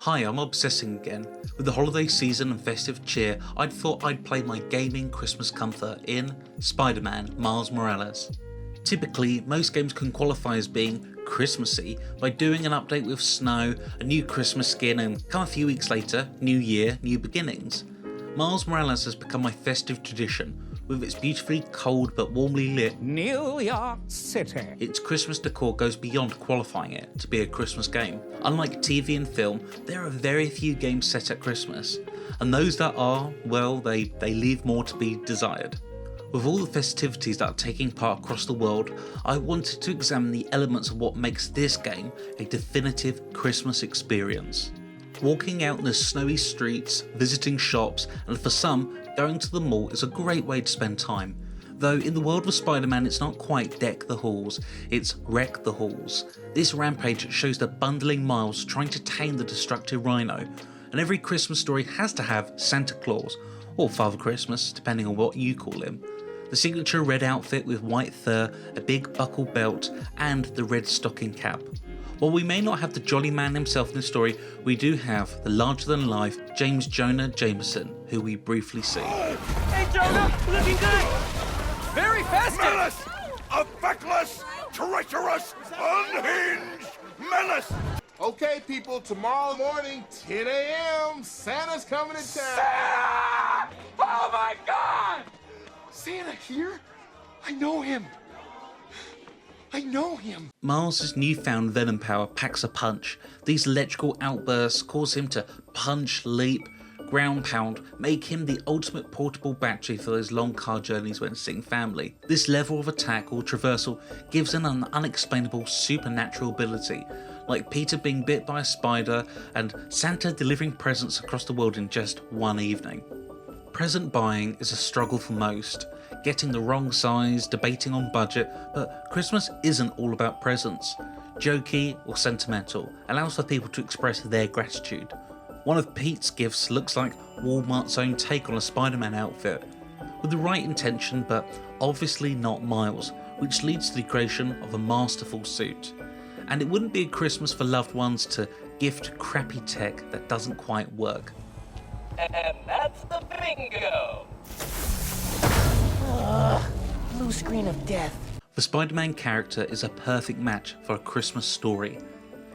Hi, I'm Obsessing Again. With the holiday season and festive cheer, I thought I'd play my gaming Christmas comfort in Spider-Man Miles Morales. Typically, most games can qualify as being Christmassy by doing an update with snow, a new Christmas skin, and come a few weeks later, New Year, New Beginnings. Miles Morales has become my festive tradition, with its beautifully cold but warmly lit New York City. Its Christmas decor goes beyond qualifying it to be a Christmas game. Unlike TV and film, there are very few games set at Christmas, and those that are, well, they leave more to be desired. With all the festivities that are taking part across the world, I wanted to examine the elements of what makes this game a definitive Christmas experience. Walking out in the snowy streets, visiting shops, and for some, going to the mall is a great way to spend time. Though in the world of Spider-Man, it's not quite deck the halls, it's wreck the halls. This rampage shows the bundling Miles trying to tame the destructive Rhino, and every Christmas story has to have Santa Claus, or Father Christmas, depending on what you call him. The signature red outfit with white fur, a big buckle belt, and the red stocking cap. While we may not have the jolly man himself in the story, we do have the larger-than-life James Jonah Jameson, who we briefly see. Hey, Jonah, looking good. Very festive. Menace! A feckless, treacherous, unhinged menace! Okay, people, tomorrow morning, 10 a.m., Santa's coming to town. Santa! Oh my God! Santa here? I know him. Miles' newfound venom power packs a punch. These electrical outbursts cause him to punch, leap, ground pound, make him the ultimate portable battery for those long car journeys when seeing family. This level of attack or traversal gives him an unexplainable supernatural ability, like Peter being bit by a spider and Santa delivering presents across the world in just one evening. Present buying is a struggle for most, getting the wrong size, debating on budget, but Christmas isn't all about presents. Jokey or sentimental, allows for people to express their gratitude. One of Pete's gifts looks like Walmart's own take on a Spider-Man outfit, with the right intention but obviously not Miles, which leads to the creation of a masterful suit. And it wouldn't be a Christmas for loved ones to gift crappy tech that doesn't quite work. And that's the bingo! Blue screen of death. The Spider-Man character is a perfect match for a Christmas story.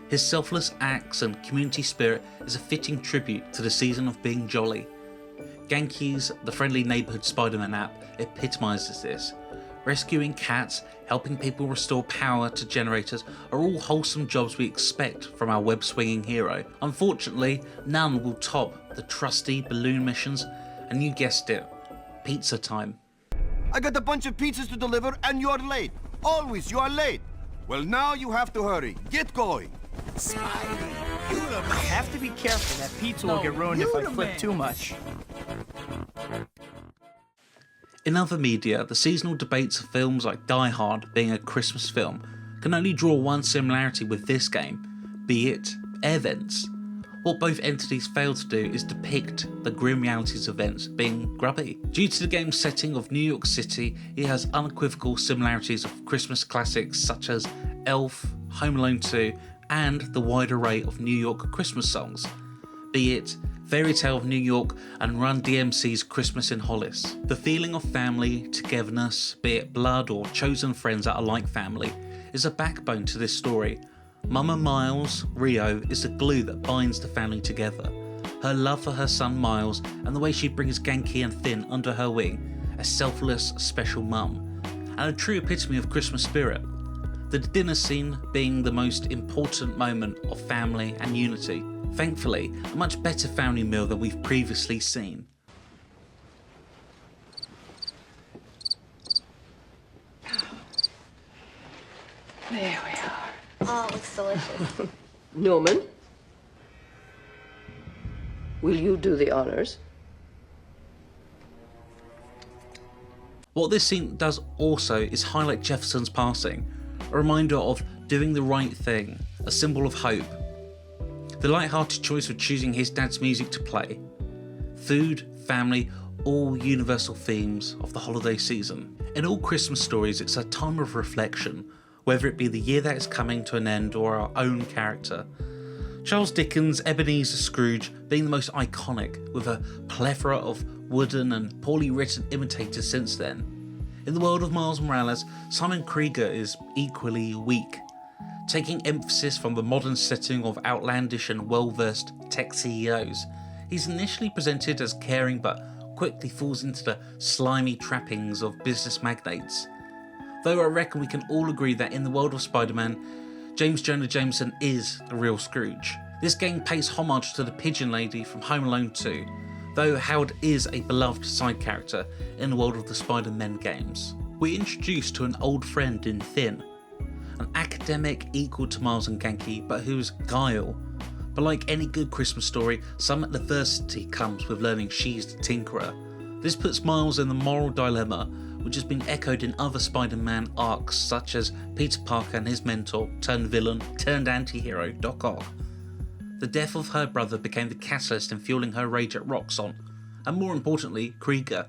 His selfless acts and community spirit is a fitting tribute to the season of being jolly. Genki's, the friendly neighborhood Spider-Man app, epitomizes this. Rescuing cats, helping people restore power to generators are all wholesome jobs we expect from our web-swinging hero. Unfortunately, none will top the trusty balloon missions, and you guessed it, pizza time. I got a bunch of pizzas to deliver and you're late. Always, you are late. Well, now you have to hurry. Get going. I have to be careful. That pizza will get ruined if I flip too much. In other media, the seasonal debates of films like Die Hard being a Christmas film can only draw one similarity with this game, be it air vents. What both entities fail to do is depict the grim realities of events being grubby. Due to the game's setting of New York City, it has unequivocal similarities of Christmas classics such as Elf, Home Alone 2, and the wide array of New York Christmas songs, be it Fairy Tale of New York and Run DMC's Christmas in Hollis. The feeling of family, togetherness, be it blood or chosen friends that are like family, is a backbone to this story. Mama Miles, Rio, is the glue that binds the family together. Her love for her son Miles and the way she brings Genki and Finn under her wing, a selfless, special mum, and a true epitome of Christmas spirit. The dinner scene being the most important moment of family and unity. Thankfully, a much better family meal than we've previously seen. There we are. Oh, it looks delicious. Norman, will you do the honors? What this scene does also is highlight Jefferson's passing, a reminder of doing the right thing, a symbol of hope. The light-hearted choice of choosing his dad's music to play. Food, family, all universal themes of the holiday season. In all Christmas stories, it's a time of reflection, whether it be the year that is coming to an end or our own character. Charles Dickens' Ebenezer Scrooge being the most iconic, with a plethora of wooden and poorly written imitators since then. In the world of Miles Morales, Simon Krieger is equally weak, taking emphasis from the modern setting of outlandish and well-versed tech CEOs. He's initially presented as caring but quickly falls into the slimy trappings of business magnates. Though I reckon we can all agree that in the world of Spider-Man, James Jonah Jameson is the real Scrooge. This game pays homage to the Pigeon Lady from Home Alone 2, though Howard is a beloved side character in the world of the Spider-Man games. We're introduced to an old friend in Finn, an academic equal to Miles and Genki, but who's guile. But like any good Christmas story, some adversity comes with learning she's the Tinkerer. This puts Miles in the moral dilemma, which has been echoed in other Spider-Man arcs such as Peter Parker and his mentor, turned villain, turned anti-hero, Doc Ock. The death of her brother became the catalyst in fueling her rage at Roxxon, and more importantly, Krieger.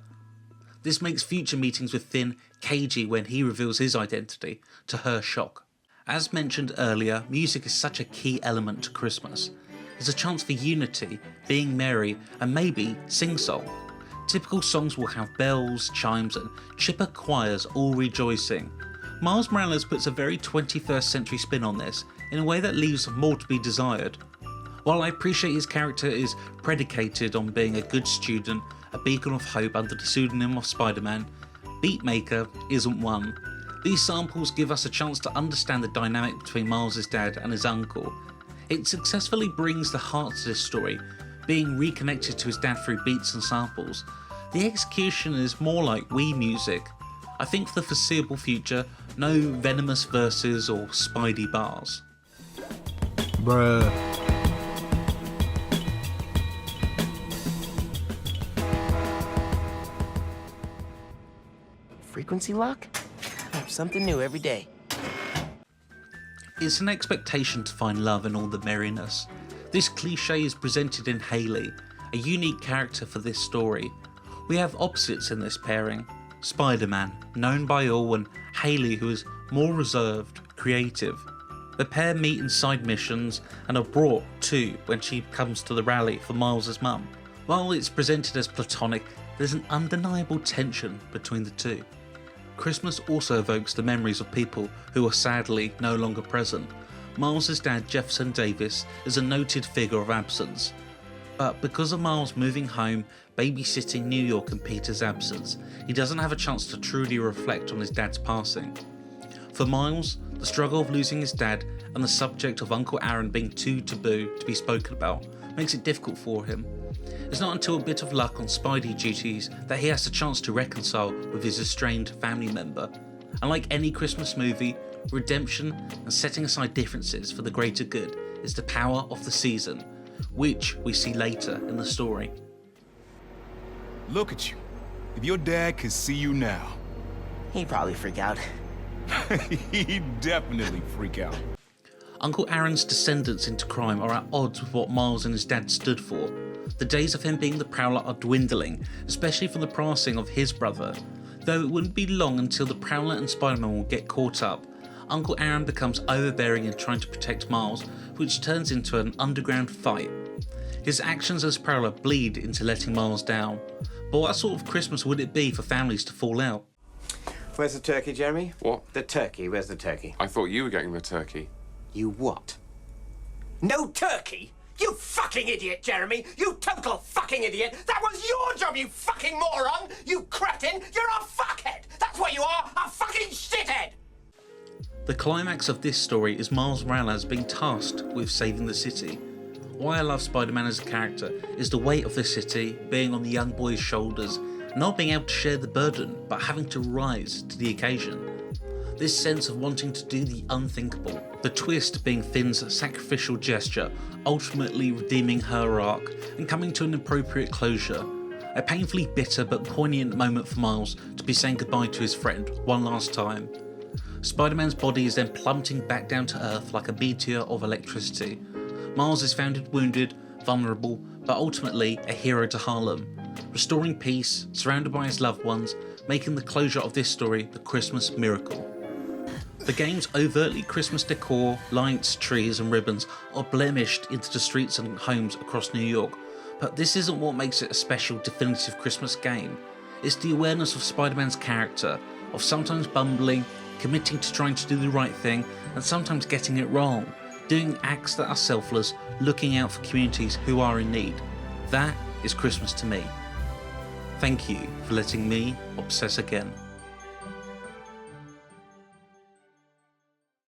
This makes future meetings with Finn cagey when he reveals his identity, to her shock. As mentioned earlier, music is such a key element to Christmas. It's a chance for unity, being merry, and maybe sing-song. Typical songs will have bells, chimes, and chipper choirs all rejoicing. Miles Morales puts a very 21st century spin on this, in a way that leaves more to be desired. While I appreciate his character is predicated on being a good student, a beacon of hope under the pseudonym of Spider-Man, Beatmaker isn't one. These samples give us a chance to understand the dynamic between Miles' dad and his uncle. It successfully brings the heart to this story, being reconnected to his dad through beats and samples. The execution is more like Wii music. I think for the foreseeable future, no venomous verses or Spidey bars. Bruh. Frequency lock? Something new every day. It's an expectation to find love in all the merriness. This cliche is presented in Haley, a unique character for this story. We have opposites in this pairing. Spider-Man, known by all, and Haley, who is more reserved, creative. The pair meet in side missions and are brought too when she comes to the rally for Miles' mum. While it's presented as platonic, there's an undeniable tension between the two. Christmas also evokes the memories of people who are sadly no longer present. Miles' dad, Jefferson Davis, is a noted figure of absence. But because of Miles moving home, babysitting New York in Peter's absence, he doesn't have a chance to truly reflect on his dad's passing. For Miles, the struggle of losing his dad and the subject of Uncle Aaron being too taboo to be spoken about makes it difficult for him. It's not until a bit of luck on Spidey duties that he has the chance to reconcile with his estranged family member. And like any Christmas movie, redemption and setting aside differences for the greater good is the power of the season, which we see later in the story. Look at you. If your dad could see you now. He'd probably freak out. He'd definitely freak out. Uncle Aaron's descendants into crime are at odds with what Miles and his dad stood for. The days of him being the Prowler are dwindling, especially from the passing of his brother. Though it wouldn't be long until the Prowler and Spider-Man will get caught up, Uncle Aaron becomes overbearing in trying to protect Miles, which turns into an underground fight. His actions as Prowler bleed into letting Miles down. But what sort of Christmas would it be for families to fall out? Where's the turkey, Jeremy? What? The turkey. Where's the turkey? I thought you were getting the turkey. You what? No turkey? You fucking idiot, Jeremy! You total fucking idiot! That was your job, you fucking moron! You cretin! You're a fuckhead! That's what you are! A fucking shithead! The climax of this story is Miles Morales being tasked with saving the city. Why I love Spider-Man as a character is the weight of the city being on the young boy's shoulders, not being able to share the burden, but having to rise to the occasion. This sense of wanting to do the unthinkable, the twist being Finn's sacrificial gesture, ultimately redeeming her arc and coming to an appropriate closure. A painfully bitter but poignant moment for Miles to be saying goodbye to his friend one last time. Spider-Man's body is then plummeting back down to Earth like a meteor of electricity. Miles is found wounded, vulnerable, but ultimately a hero to Harlem, restoring peace, surrounded by his loved ones, making the closure of this story the Christmas miracle. The game's overtly Christmas decor, lights, trees and ribbons are blemished into the streets and homes across New York, but this isn't what makes it a special definitive Christmas game. It's the awareness of Spider-Man's character, of sometimes bumbling, committing to trying to do the right thing, and sometimes getting it wrong, doing acts that are selfless, looking out for communities who are in need. That is Christmas to me. Thank you for letting me obsess again.